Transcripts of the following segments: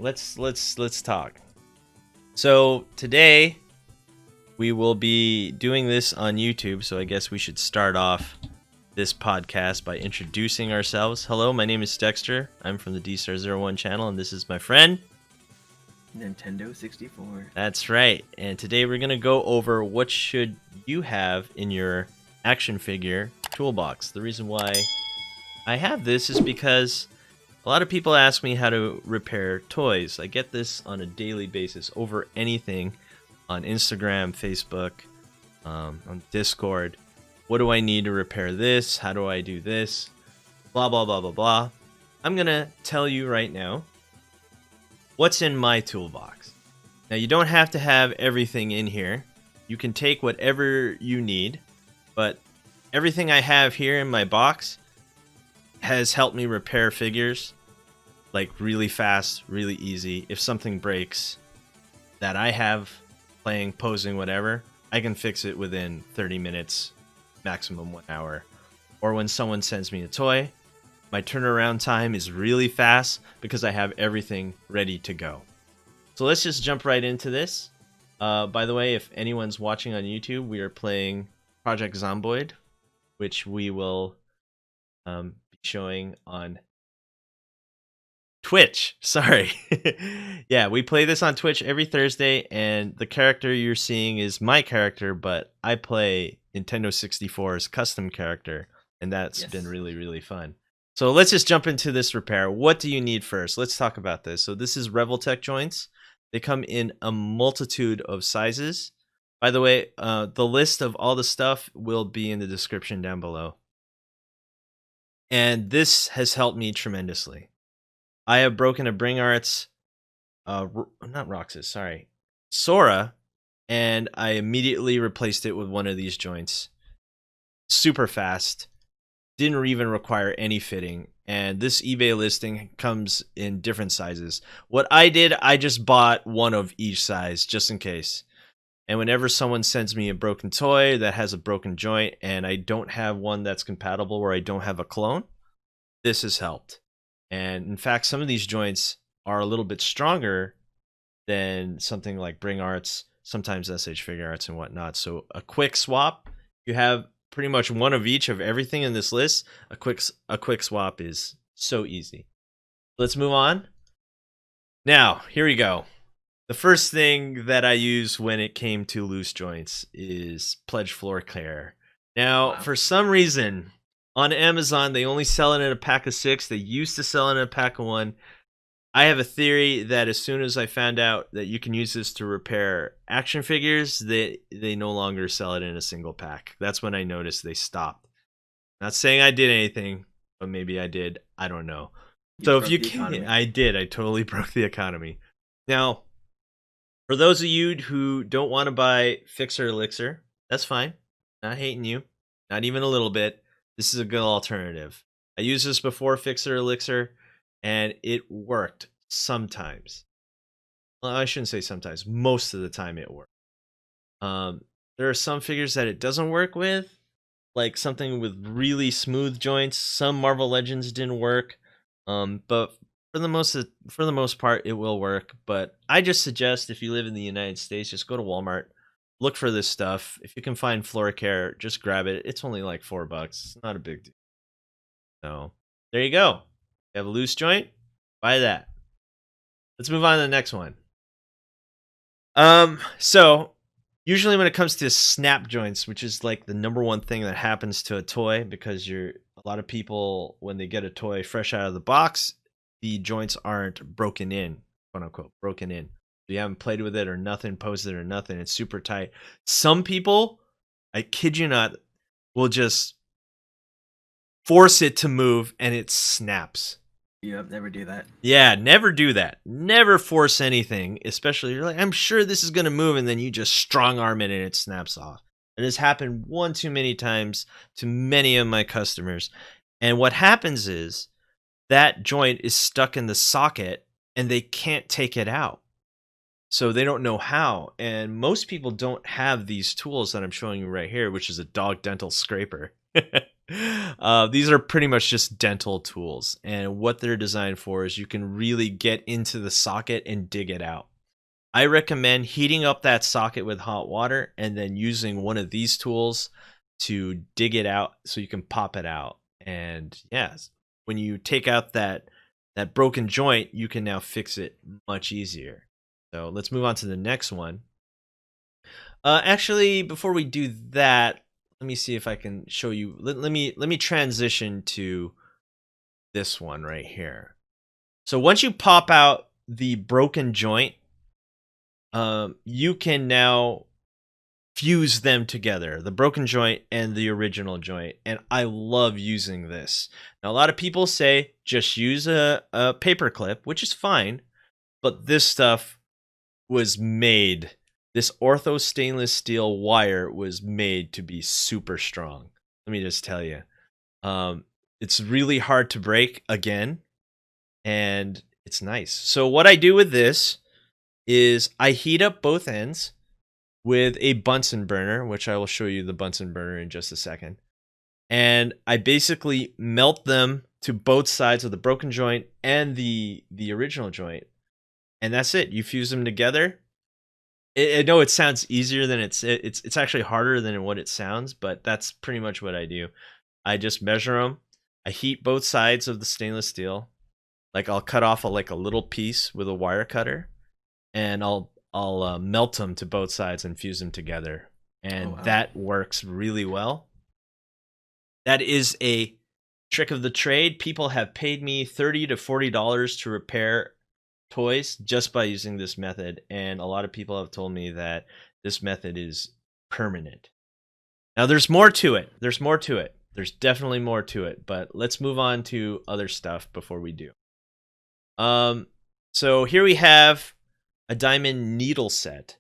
let's talk. So today we will be doing this on YouTube, so I guess we should start off this podcast by introducing ourselves. Hello, my name is Dexter. I'm from the Dstar01 channel, and this is my friend Nintendo 64. That's right. And today we're going to go over what should you have in your action figure toolbox. The reason why I have this is because a lot of people ask me how to repair toys. I get this on a daily basis over anything on Instagram, Facebook, on Discord. What do I need to repair this? How do I do this? Blah, blah, blah, blah, blah. I'm going to tell you right now what's in my toolbox. Now, you don't have to have everything in here. You can take whatever you need, but everything I have here in my box has helped me repair figures like really fast, really easy. If something breaks that I have playing, posing, whatever, I can fix it within 30 minutes, maximum 1 hour. Or when someone sends me a toy, my turnaround time is really fast because I have everything ready to go. So let's just jump right into this. By the way, if anyone's watching on YouTube, we are playing Project Zomboid, which we will be showing on Twitch. Sorry. Yeah, we play this on Twitch every Thursday, and the character you're seeing is my character, but I play Nintendo 64's custom character, and that's been really, really fun. So let's just jump into this repair. What do you need first? Let's talk about this. So this is Revoltech joints. They come in a multitude of sizes. By the way, the list of all the stuff will be in the description down below. And this has helped me tremendously. I have broken a Bring Arts, not Roxas, sorry, Sora, and I immediately replaced it with one of these joints. Super fast. Didn't even require any fitting, and this eBay listing comes in different sizes. What I did, I just bought one of each size just in case. And whenever someone sends me a broken toy that has a broken joint and I don't have one that's compatible or I don't have a clone, this has helped. And in fact, some of these joints are a little bit stronger than something like Bring Arts, sometimes SH Figure Arts and whatnot. So a quick swap, you have pretty much one of each of everything in this list. A quick swap is so easy. Let's move on. Now, here we go. The first thing that I use when it came to loose joints is Pledge Floor Care. Now, for some reason, on Amazon, they only sell it in a pack of 6. They used to sell it in a pack of 1. I have a theory that as soon as I found out that you can use this to repair action figures, they no longer sell it in a single pack. That's when I noticed they stopped. Not saying I did anything, but maybe I did. I don't know. So if you can, I did. I totally broke the economy. Now, for those of you who don't want to buy Fixer Elixir, that's fine. Not hating you. Not even a little bit. This is a good alternative. I used this before Fixer Elixir, and it worked sometimes. Well, I shouldn't say sometimes. Most of the time it worked. There are some figures that it doesn't work with, like something with really smooth joints. Some Marvel Legends didn't work, but for the most part, it will work. But I just suggest if you live in the United States, just go to Walmart, look for this stuff. If you can find Floor Care, just grab it. It's only like $4. It's not a big deal. So there you go. You have a loose joint, buy that. Let's move on to the next one. So usually when it comes to snap joints, which is like the number one thing that happens to a toy, because a lot of people, when they get a toy fresh out of the box, the joints aren't broken in, quote unquote, broken in. You haven't played with it or nothing, posed it or nothing. It's super tight. Some people, I kid you not, will just force it to move and it snaps. Yep, never do that. Yeah, never do that. Never force anything, especially you're like, I'm sure this is going to move, and then you just strong arm it and it snaps off. It has happened one too many times to many of my customers. And what happens is that joint is stuck in the socket and they can't take it out. So they don't know how. And most people don't have these tools that I'm showing you right here, which is a dog dental scraper. These are pretty much just dental tools. And what they're designed for is you can really get into the socket and dig it out. I recommend heating up that socket with hot water and then using one of these tools to dig it out so you can pop it out. And yes, when you take out that broken joint, you can now fix it much easier. So let's move on to the next one. Actually, before we do that, let me see if I can show you. Let me transition to this one right here. So once you pop out the broken joint, you can now fuse them together, the broken joint and the original joint. And I love using this. Now, a lot of people say just use a paper clip, which is fine, but this stuff was made, this ortho stainless steel wire was made to be super strong. Let me just tell you. It's really hard to break again, and it's nice. So what I do with this is I heat up both ends with a Bunsen burner, which I will show you the Bunsen burner in just a second. And I basically melt them to both sides of the broken joint and the original joint. And that's it. You fuse them together. I know it sounds easier than it's actually harder than what it sounds, but that's pretty much what I do. I just measure them. I heat both sides of the stainless steel. Like I'll cut off like a little piece with a wire cutter, and I'll melt them to both sides and fuse them together. And that works really well. That is a trick of the trade. People have paid me $30 to $40 to repair toys just by using this method. And a lot of people have told me that this method is permanent. Now there's more to it. There's definitely more to it, but let's move on to other stuff before we do. So here we have a diamond needle set.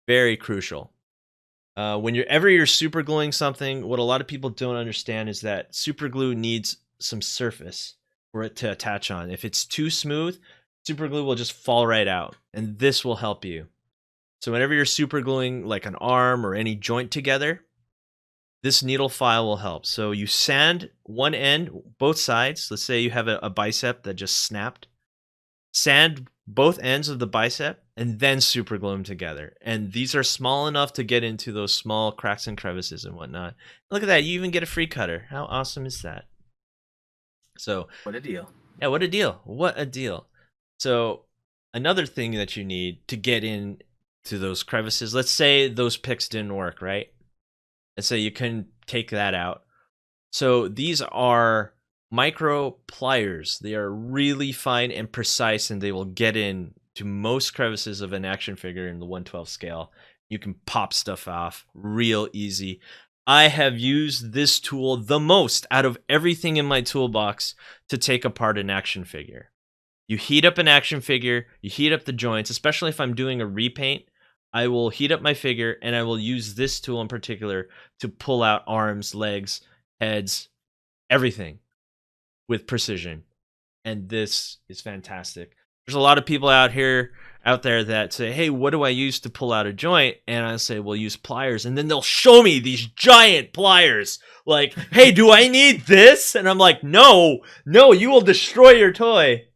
Very crucial. Whenever you're super gluing something, what a lot of people don't understand is that super glue needs some surface for it to attach on. If it's too smooth, super glue will just fall right out, and this will help you. So whenever you're super gluing like an arm or any joint together, this needle file will help. So you sand one end, both sides. Let's say you have a bicep that just snapped. Sand both ends of the bicep and then super glue them together. And these are small enough to get into those small cracks and crevices and whatnot. Look at that. You even get a free cutter. How awesome is that? So what a deal. Yeah, what a deal. What a deal. So another thing that you need to get in to those crevices, let's say those picks didn't work, right? Let's say you couldn't take that out. So these are micro pliers. They are really fine and precise, and they will get in to most crevices of an action figure in the 1/12 scale. You can pop stuff off real easy. I have used this tool the most out of everything in my toolbox to take apart an action figure. You heat up an action figure, you heat up the joints, especially if I'm doing a repaint. I will heat up my figure, and I will use this tool in particular to pull out arms, legs, heads, everything with precision. And this is fantastic. There's a lot of people out there that say, hey, what do I use to pull out a joint? And I say, well, use pliers. And then they'll show me these giant pliers. Like, hey, do I need this? And I'm like, no, you will destroy your toy.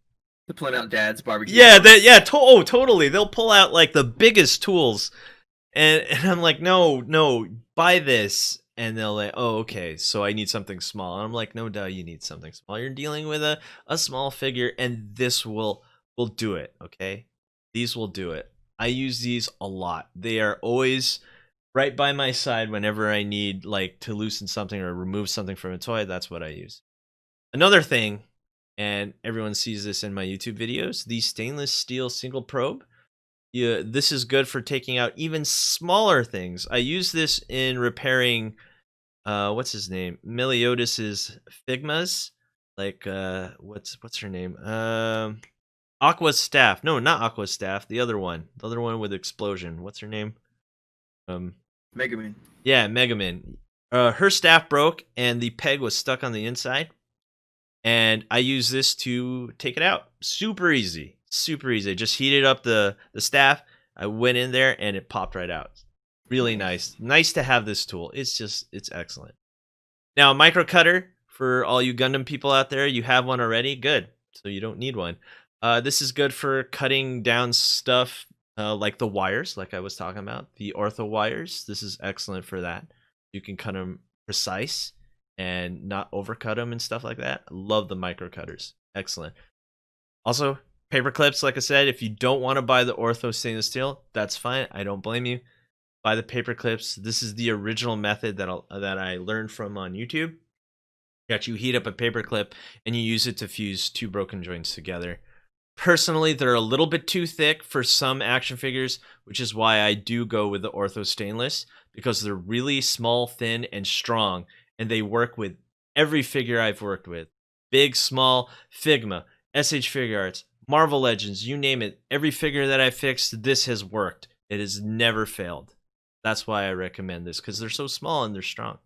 To pull out Dad's barbecue. Yeah, totally. They'll pull out like the biggest tools. And I'm like, no, buy this. And they'll like, oh, okay, so I need something small. And I'm like, no, duh, you need something small. You're dealing with a small figure, and this will do it, okay? These will do it. I use these a lot. They are always right by my side whenever I need like to loosen something or remove something from a toy. That's what I use. Another thing, and everyone sees this in my YouTube videos, the stainless steel single probe. This is good for taking out even smaller things. I use this in repairing what's his name? Meliodas' Figmas. Like what's her name? Aqua's staff. No, not Aqua's staff. The other one. The other one with explosion. What's her name? Megaman. Yeah, Megaman. Her staff broke and the peg was stuck on the inside. And I use this to take it out. Super easy. Super easy. Just heated up the staff. I went in there and it popped right out. Really nice. Nice to have this tool. It's excellent. Now, a micro cutter for all you Gundam people out there, you have one already. Good. So you don't need one. This is good for cutting down stuff like the wires, like I was talking about, the ortho wires. This is excellent for that. You can cut them precise and not overcut them and stuff like that. I love the micro cutters. Excellent. Also, paper clips, like I said, if you don't want to buy the ortho stainless steel, that's fine. I don't blame you. Buy the paper clips. This is the original method that I learned from on YouTube. You heat up a paper clip and you use it to fuse two broken joints together. Personally, they're a little bit too thick for some action figures, which is why I do go with the ortho stainless, because they're really small, thin, and strong, and they work with every figure I've worked with. Big, small, Figma, SH Figure Arts, Marvel Legends, you name it. Every figure that I fixed, this has worked. It has never failed. That's why I recommend this, because they're so small and they're strong.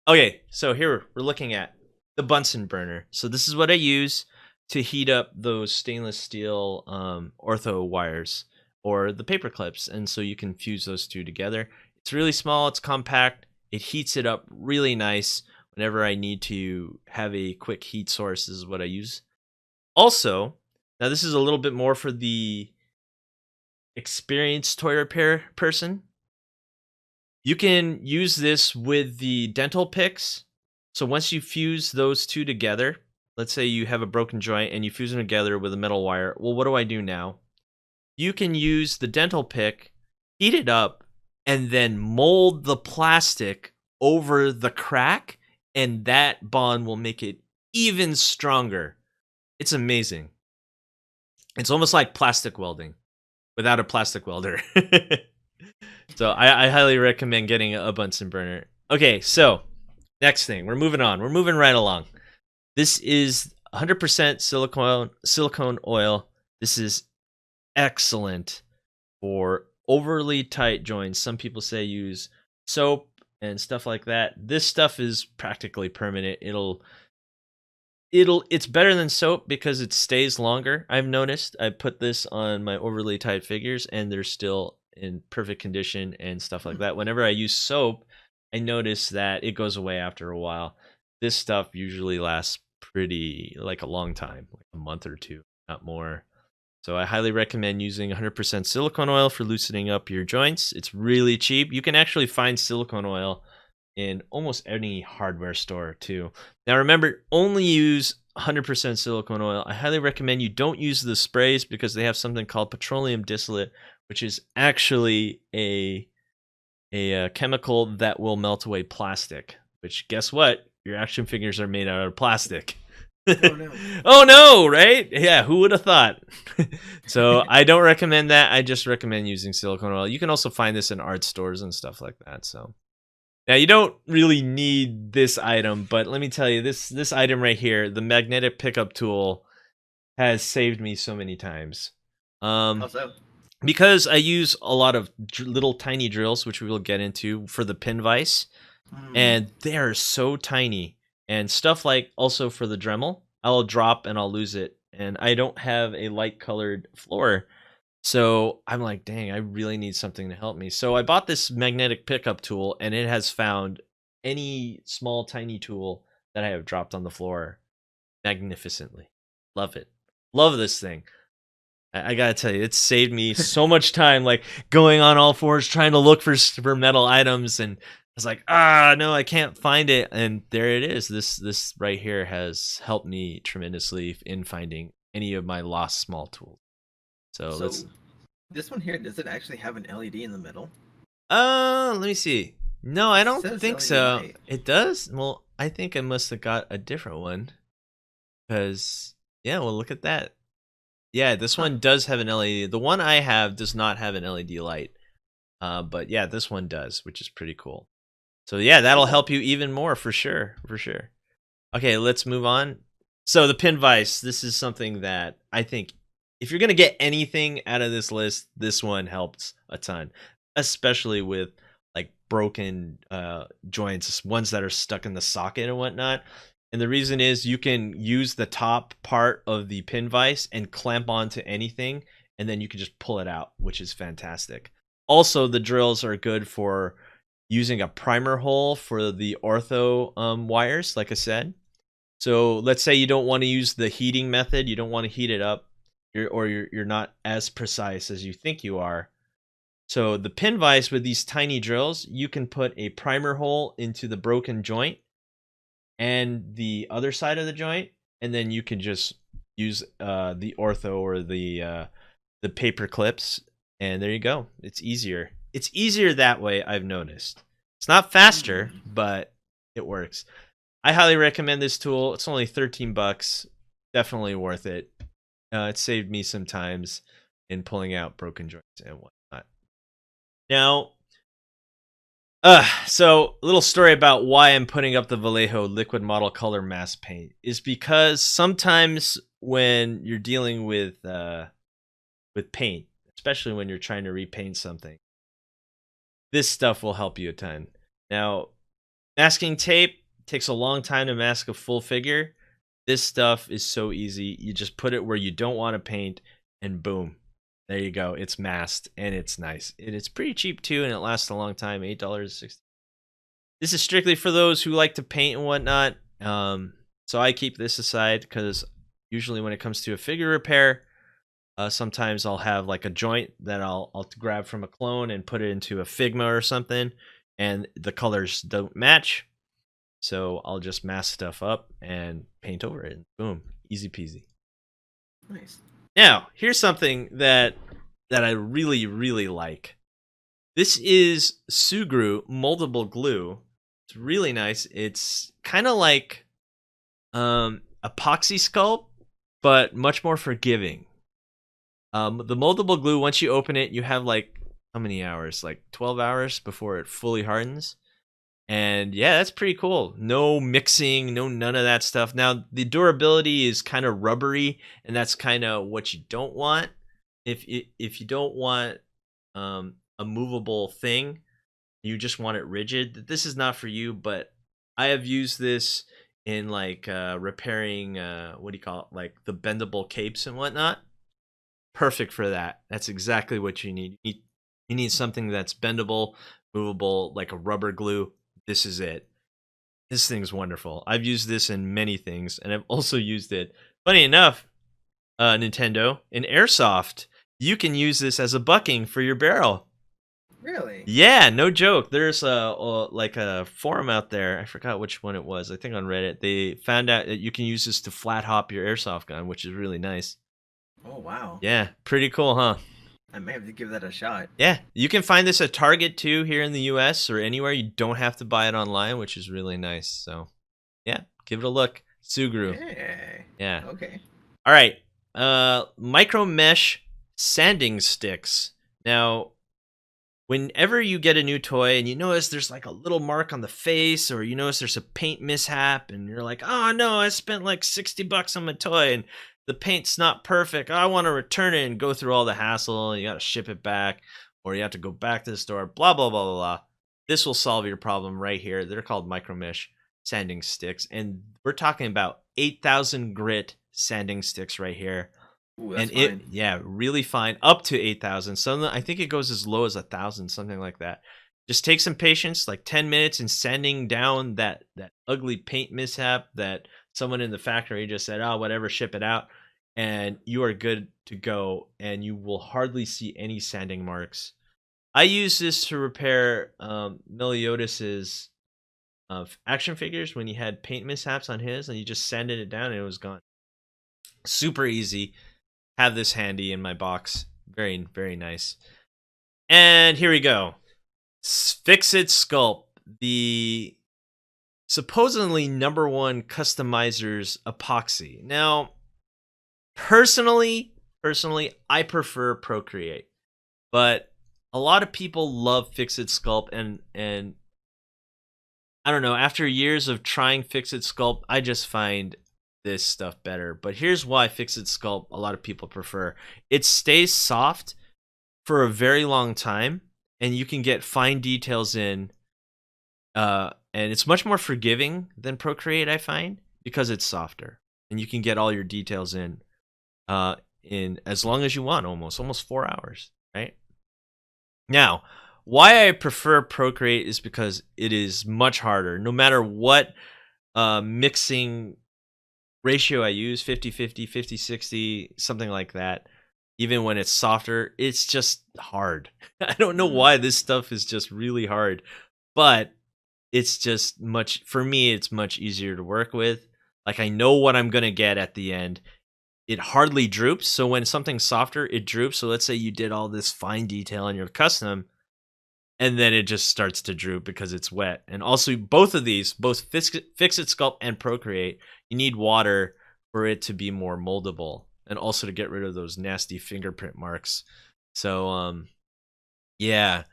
Okay, so here we're looking at the Bunsen burner. So this is what I use to heat up those stainless steel ortho wires or the paper clips, and so you can fuse those two together. It's really small, it's compact, it heats it up really nice. Whenever I need to have a quick heat source, this is what I use. Also, now this is a little bit more for the experienced toy repair person. You can use this with the dental picks. So once you fuse those two together, let's say you have a broken joint and you fuse them together with a metal wire. Well, what do I do now? You can use the dental pick, heat it up, and then mold the plastic over the crack, and that bond will make it even stronger. It's amazing. It's almost like plastic welding without a plastic welder. So I highly recommend getting a Bunsen burner. Okay, so next thing. We're moving on. We're moving right along. This is 100% silicone oil. This is excellent for overly tight joints. Some people say use soap and stuff like that. This stuff is practically permanent. It's better than soap because it stays longer. I've noticed. I put this on my overly tight figures and they're still in perfect condition and stuff like that. Whenever I use soap, I notice that it goes away after a while. This stuff usually lasts pretty like a long time, like a month or two, not more. So I highly recommend using 100% silicone oil for loosening up your joints. It's really cheap. You can actually find silicone oil in almost any hardware store too. Now remember, only use 100% silicone oil. I highly recommend you don't use the sprays because they have something called petroleum distillate, which is actually a chemical that will melt away plastic. Which, guess what? Your action figures are made out of plastic. Oh no. Oh no, right? Yeah, who would have thought? So I don't recommend that. I just recommend using silicone oil. You can also find this in art stores and stuff like that. So now you don't really need this item, but let me tell you, this item right here, the magnetic pickup tool, has saved me so many times. How so? Because I use a lot of little tiny drills, which we will get into for the pin vise, and they are so tiny. And stuff like also for the Dremel, I'll drop and I'll lose it, and I don't have a light colored floor, so I'm like, dang, I really need something to help me. So I bought this magnetic pickup tool, and it has found any small tiny tool that I have dropped on the floor magnificently. Love it. Love this thing. I gotta tell you, it's saved me so much time, like going on all fours trying to look for metal items, and I was like, no, I can't find it, and there it is. This right here has helped me tremendously in finding any of my lost small tools. So let's. This one here, does it actually have an LED in the middle? Let me see. No, I don't says think LED so. light. It does. Well, I think I must have got a different one, because yeah, well, look at that. Yeah, this one does have an LED. The one I have does not have an LED light. But yeah, this one does, which is pretty cool. So yeah, that'll help you even more for sure, for sure. Okay, let's move on. So the pin vise, this is something that I think if you're going to get anything out of this list, this one helps a ton, especially with like broken joints, ones that are stuck in the socket and whatnot. And the reason is you can use the top part of the pin vise and clamp onto anything, and then you can just pull it out, which is fantastic. Also, the drills are good for using a primer hole for the ortho wires, like I said. So let's say you don't want to use the heating method, you don't want to heat it up, you're not as precise as you think you are. So the pin vise with these tiny drills, you can put a primer hole into the broken joint and the other side of the joint, and then you can just use the ortho or the paper clips, and there you go. It's easier. It's easier that way, I've noticed. It's not faster, but it works. I highly recommend this tool. It's only 13 bucks. Definitely worth it. It saved me some times in pulling out broken joints and whatnot. Now, so a little story about why I'm putting up the Vallejo liquid model color mask paint is because sometimes when you're dealing with paint, especially when you're trying to repaint something, this stuff will help you a ton. Now, masking tape takes a long time to mask a full figure. This stuff is so easy. You just put it where you don't want to paint, and boom, there you go. It's masked, and it's nice. It's pretty cheap too, and it lasts a long time. $8.60. This is strictly for those who like to paint and whatnot. So I keep this aside because usually when it comes to a figure repair, sometimes I'll have like a joint that I'll grab from a clone and put it into a Figma or something, and the colors don't match. So I'll just mask stuff up and paint over it. Boom, easy peasy. Nice. Now, here's something that I really, really like. This is Sugru moldable glue. It's really nice. It's kind of like epoxy sculpt, but much more forgiving. The moldable glue, once you open it, you have like, how many hours? Like 12 hours before it fully hardens. And yeah, that's pretty cool. No mixing, none of that stuff. Now, the durability is kind of rubbery, and that's kind of what you don't want. If you don't want a movable thing, you just want it rigid, this is not for you. But I have used this in like repairing, what do you call it? Like the bendable capes and whatnot. Perfect for that. That's exactly what you need. You need something that's bendable, movable, like a rubber glue. This is it. This thing's wonderful. I've used this in many things, and I've also used it, funny enough, Nintendo, in Airsoft. You can use this as a bucking for your barrel. Really? Yeah, no joke. There's like a forum out there. I forgot which one it was. I think on Reddit. They found out that you can use this to flat hop your airsoft gun, which is really nice. Oh, wow. Yeah, pretty cool, huh? I may have to give that a shot. Yeah, you can find this at Target too here in the US or anywhere. You don't have to buy it online, which is really nice. So, yeah, give it a look. Sugru. Yeah. Okay. All right. Micro mesh sanding sticks. Now, whenever you get a new toy and you notice there's like a little mark on the face, or you notice there's a paint mishap and you're like, oh no, I spent like $60 on my toy and the paint's not perfect. I want to return it and go through all the hassle, and you got to ship it back, or you have to go back to the store, blah, blah, blah, blah, blah. This will solve your problem right here. They're called micro mesh sanding sticks, and we're talking about 8,000 grit sanding sticks right here. Ooh, that's and fine. yeah, really fine, up to 8,000. Some, I think it goes as low as 1,000, something like that. Just take some patience, like 10 minutes, and sanding down that ugly paint mishap that someone in the factory just said, oh, whatever, ship it out, and you are good to go, and you will hardly see any sanding marks. I use this to repair Meliodas' action figures when he had paint mishaps on his, and you just sanded it down and it was gone. Super easy. Have this handy in my box. Very, very nice. And here we go. Fixit Sculpt, the supposedly #1 customizers epoxy. Now, personally, I prefer Procreate, but a lot of people love Fixit Sculpt, and I don't know, after years of trying Fixit Sculpt, I just find this stuff better. But here's why Fixit Sculpt a lot of people prefer. It stays soft for a very long time, and you can get fine details in, and it's much more forgiving than Procreate, I find, because it's softer, and you can get all your details in in as long as you want, almost 4 hours, right? Now, why I prefer Procreate is because it is much harder. No matter what mixing ratio I use, 50-50, 50-60, something like that, even when it's softer, it's just hard. I don't know why this stuff is just really hard, but it's just for me, it's much easier to work with. Like, I know what I'm going to get at the end. It hardly droops. So when something's softer, it droops. So let's say you did all this fine detail in your custom, and then it just starts to droop because it's wet. And also, both of these, both Fixit Sculpt and Procreate, you need water for it to be more moldable, and also to get rid of those nasty fingerprint marks. So, yeah,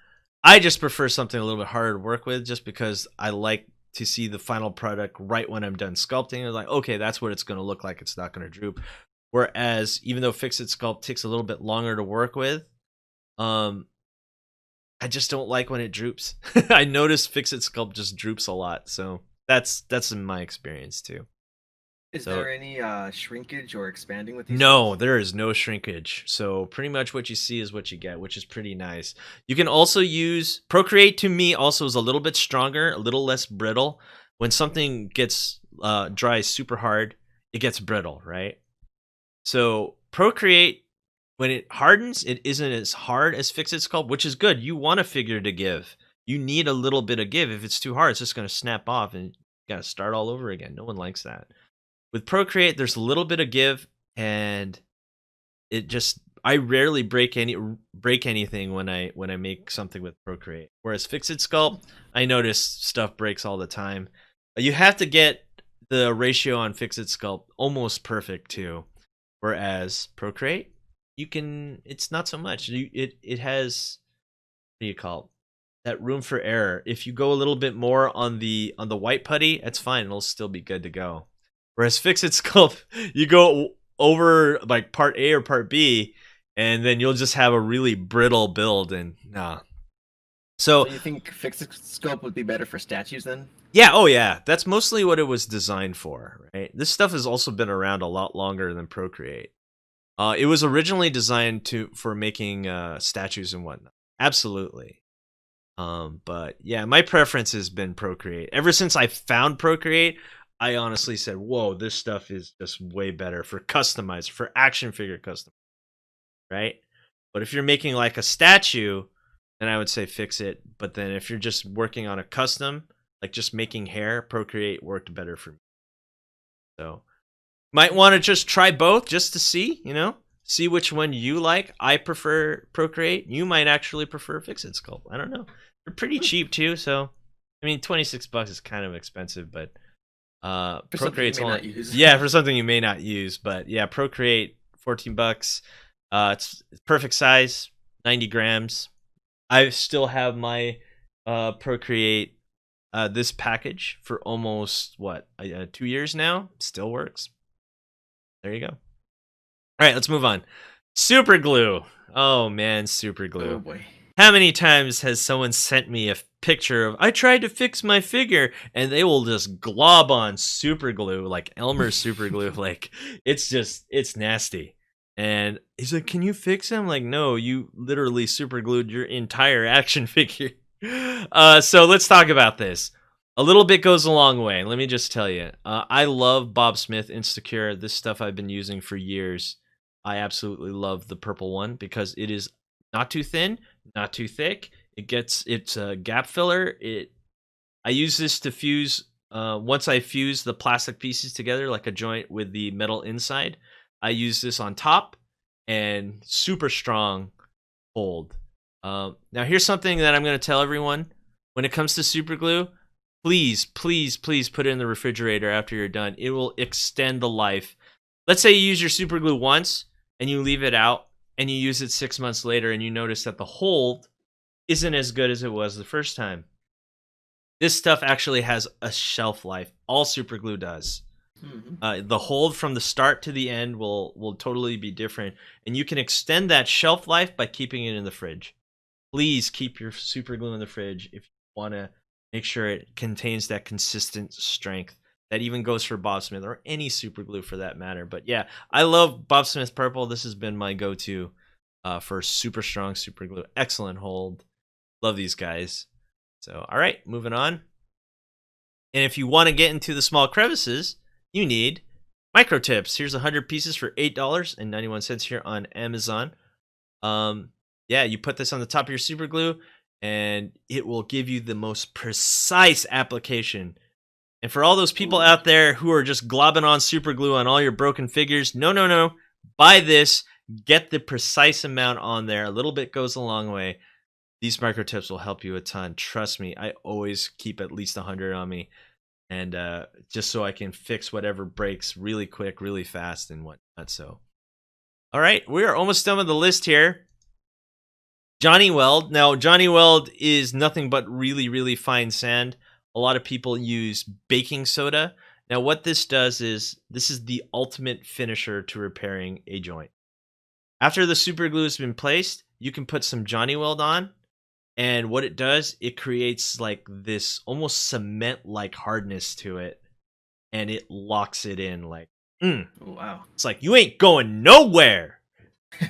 I just prefer something a little bit harder to work with, just because I like to see the final product right when I'm done sculpting. It's like, okay, that's what it's going to look like. It's not going to droop. Whereas, even though Fixit Sculpt takes a little bit longer to work with, I just don't like when it droops. I notice Fixit Sculpt just droops a lot. So that's in my experience too. Is there any shrinkage or expanding with these? No, there is no shrinkage. So pretty much what you see is what you get, which is pretty nice. You can also use Procreate. To me, also is a little bit stronger, a little less brittle. When something gets dries super hard, it gets brittle, right? So Procreate, when it hardens, it isn't as hard as Fixit Sculpt, which is good. You want a figure to give. You need a little bit of give. If it's too hard, it's just going to snap off and you got to start all over again. No one likes that. With Procreate, there's a little bit of give, and it just, I rarely break anything when I make something with Procreate. Whereas Fixit Sculpt, I notice stuff breaks all the time. You have to get the ratio on Fixit Sculpt almost perfect too. Whereas Procreate, it's not so much. It has, what do you call it? That room for error. If you go a little bit more on the white putty, that's fine. It'll still be good to go. Whereas Fixit Sculpt, you go over like part A or part B, and then you'll just have a really brittle build, and nah. So you think Fixit Sculpt would be better for statues then? Yeah, oh yeah. That's mostly what it was designed for, right? This stuff has also been around a lot longer than Procreate. It was originally designed for making statues and whatnot. Absolutely. But yeah, my preference has been Procreate. Ever since I found Procreate, I honestly said, whoa, this stuff is just way better for customized, for action figure custom, right? But if you're making like a statue, then I would say Fixit. But then if you're just working on a custom, like just making hair, Procreate worked better for me. So might want to just try both just to see, see which one you like. I prefer Procreate. You might actually prefer Fixit Sculpt. I don't know. They're pretty cheap too, so I mean, $26 is kind of expensive, but Procreate's only, yeah, for something you may not use. But yeah, Procreate, $14. It's perfect size, 90 grams. I still have my Procreate this package for almost 2 years now. It still works. There you go. All right, let's move on. Super glue. Oh man, super glue. Oh boy. How many times has someone sent me a picture of, I tried to fix my figure, and they will just glob on super glue, like Elmer's super glue. Like, it's nasty. And he's like, can you fix him? Like, no, you literally super glued your entire action figure. So let's talk about this. A little bit goes a long way. Let me just tell you. I love Bobsmith Instacure. This stuff I've been using for years. I absolutely love the purple one because it is not too thin, not too thick. It's a gap filler. I use this to fuse. Once I fuse the plastic pieces together, like a joint with the metal inside, I use this on top, and super strong hold. Now here's something that I'm going to tell everyone. When it comes to super glue, please, please, please put it in the refrigerator after you're done. It will extend the life. Let's say you use your super glue once and you leave it out and you use it 6 months later and you notice that the hold isn't as good as it was the first time. This stuff actually has a shelf life. All super glue does. Mm-hmm. The hold from the start to the end will totally be different, and you can extend that shelf life by keeping it in the fridge. Please keep your super glue in the fridge if you want to make sure it contains that consistent strength That even goes for Bobsmith or any super glue for that matter. But yeah, I love Bobsmith Purple. This has been my go-to for super strong super glue. Excellent hold. Love these guys. So, all right, moving on. And if you want to get into the small crevices, you need Microtips. Here's 100 pieces for $8.91 here on Amazon. Yeah, you put this on the top of your super glue, and it will give you the most precise application. And for all those people out there who are just globbing on super glue on all your broken figures, no. Buy this. Get the precise amount on there. A little bit goes a long way. These Microtips will help you a ton. Trust me, I always keep at least 100 on me. And just so I can fix whatever breaks really quick, really fast, and whatnot. So, all right, we are almost done with the list here. Johnny Weld. Now, Johnny Weld is nothing but really, really fine sand. A lot of people use baking soda. Now, what this does is this is the ultimate finisher to repairing a joint. After the super glue has been placed, you can put some Johnny Weld on. And what it does, it creates like this almost cement-like hardness to it. And it locks it in like, Wow. It's like, you ain't going nowhere.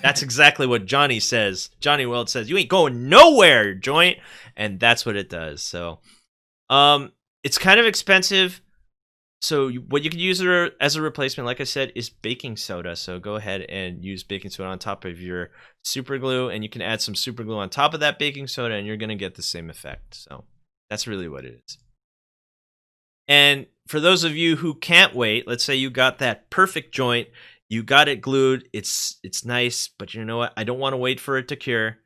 That's exactly what Johnny says. Johnny Weld says, you ain't going nowhere, joint. And that's what it does. So, it's kind of expensive. So what you could use as a replacement, like I said, is baking soda. So go ahead and use baking soda on top of your super glue, and you can add some super glue on top of that baking soda, and you're going to get the same effect. So that's really what it is. And for those of you who can't wait, let's say you got that perfect joint, you got it glued, it's nice, but you know what? I don't want to wait for it to cure.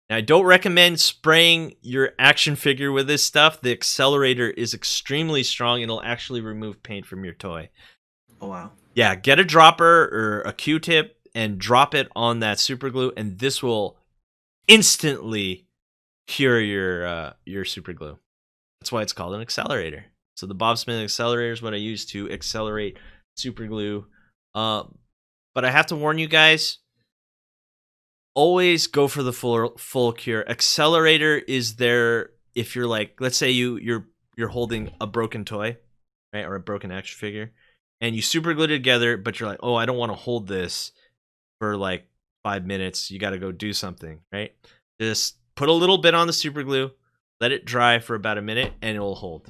Now, I don't recommend spraying your action figure with this stuff. The accelerator is extremely strong. It'll actually remove paint from your toy. Oh, wow. Yeah, get a dropper or a Q-tip and drop it on that super glue, and this will instantly cure your super glue. That's why it's called an accelerator. So the Bobsmith Accelerator is what I use to accelerate super glue. But I have to warn you guys, always go for the full cure. Accelerator is there if you're like, let's say you're holding a broken toy, right, or a broken action figure, and you super glue it together, but you're like, oh, I don't want to hold this for like 5 minutes. You got to go do something, right? Just put a little bit on the super glue, let it dry for about a minute, and it will hold.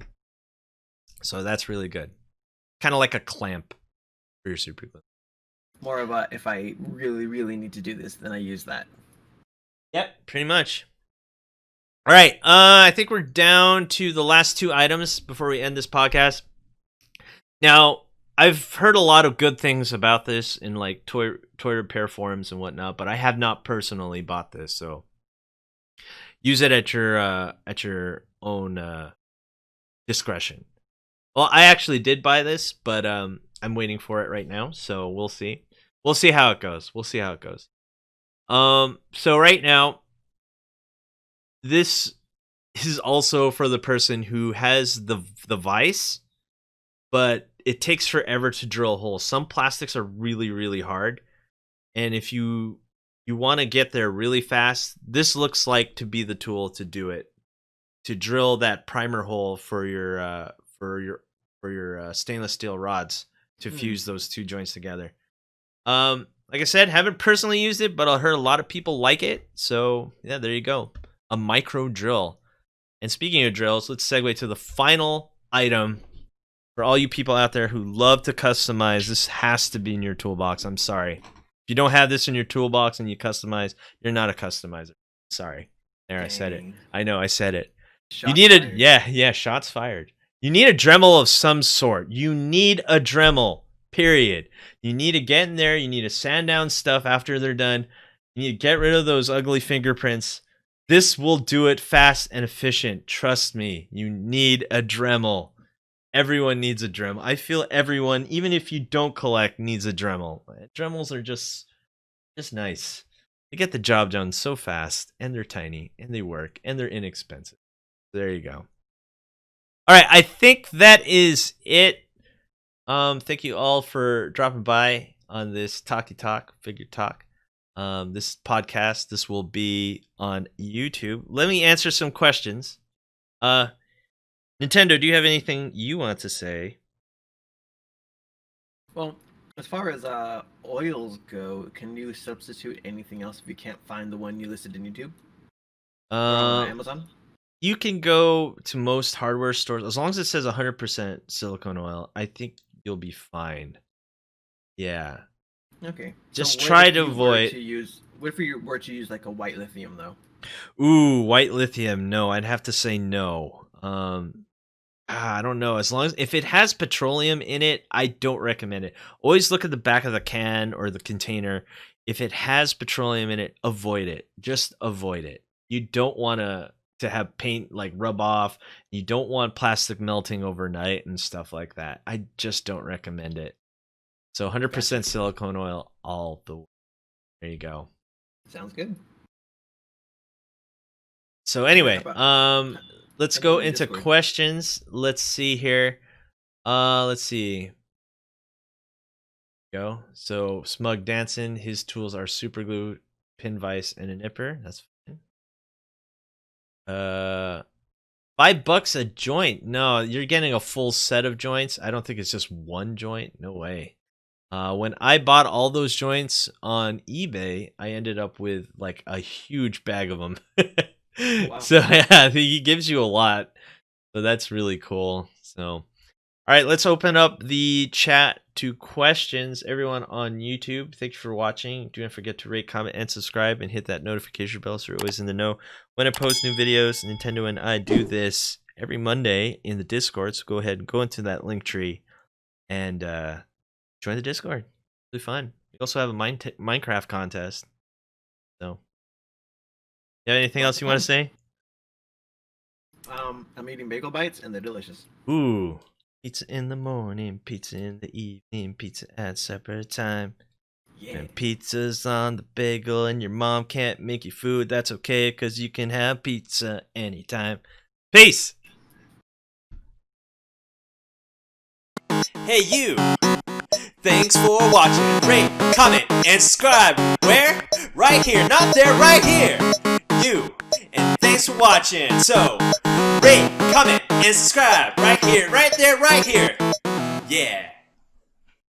So that's really good. Kind of like a clamp for your super glue. More about if I really, really need to do this, then I use that. Yep, pretty much. All right, I think we're down to the last two items before we end this podcast. Now, I've heard a lot of good things about this in like toy repair forums and whatnot, but I have not personally bought this, so use it at your own discretion. Well, I actually did buy this, but I'm waiting for it right now, so we'll see. We'll see how it goes. So right now, this is also for the person who has the Vise, but it takes forever to drill holes. Some plastics are really, really hard, and if you want to get there really fast, this looks like to be the tool to do it. To drill that primer hole for your stainless steel rods to fuse those two joints together. Like I said, haven't personally used it, but I heard a lot of people like it. So yeah, there you go. A micro drill. And speaking of drills, let's segue to the final item for all you people out there who love to customize. This has to be in your toolbox. I'm sorry. If you don't have this in your toolbox and you customize, you're not a customizer. Sorry. There, dang. I said it. I know, I said it. Shots you need fired. Shots fired. You need a Dremel of some sort. You need a Dremel. Period. You need to get in there. You need to sand down stuff after they're done. You need to get rid of those ugly fingerprints. This will do it fast and efficient. Trust me. You need a Dremel. Everyone needs a Dremel. I feel everyone, even if you don't collect, needs a Dremel. Dremels are just nice. They get the job done so fast, and they're tiny, and they work, and they're inexpensive. There you go. All right, I think that is it. Thank you all for dropping by on this Talkie Talk, Figure Talk. This podcast, this will be on YouTube. Let me answer some questions. Nintendo, do you have anything you want to say Well, as far as oils go, can you substitute anything else if you can't find the one you listed in YouTube or on Um, Amazon? you can go to most hardware stores as long as it says 100% silicone oil. I think you'll be fine. Yeah. Okay. So Just what try if to you were avoid. to use? What if you were to use like a white lithium though? Ooh, white lithium. No, I'd have to say no. I don't know. As long as if it has petroleum in it, I don't recommend it. Always look at the back of the can or the container. If it has petroleum in it, avoid it. Just avoid it. You don't want to have paint like rub off. You don't want plastic melting overnight and stuff like that. I just don't recommend it. So Gotcha. 100% silicone oil all the way. There you go. Sounds good. So All right. anyway, let's How about go in into Discord? questions. Let's see here. Let's see. Go. So Smug Dancing, his tools are super glue, pin vise, and a nipper. That's fine. $5 a joint. No, you're getting a full set of joints. I don't think it's just one joint. No way. When I bought all those joints on eBay, I ended up with like a huge bag of them. Oh wow. So yeah, he gives you a lot. So that's really cool. So all right, let's open up the chat to questions. Everyone on YouTube, thanks for watching. Do not forget to rate, comment, and subscribe, and hit that notification bell so you're always in the know when I post new videos. Nintendo and I do this every Monday in the Discord, so go ahead and go into that link tree and join the Discord. It's really fun. We also have a Minecraft contest. So, you have anything Lots else of you want fun. to say? I'm eating bagel bites and they're delicious. Ooh. Pizza in the morning, pizza in the evening, pizza at supper time. Yeah. And pizza's on the bagel and your mom can't make you food. That's okay, because you can have pizza anytime. Peace! Hey, you! Thanks for watching. Rate, comment, and subscribe. Where? Right here. Not there, right here. You. And thanks for watching. So, rate, comment, and subscribe. Right here, right there, right here. Yeah.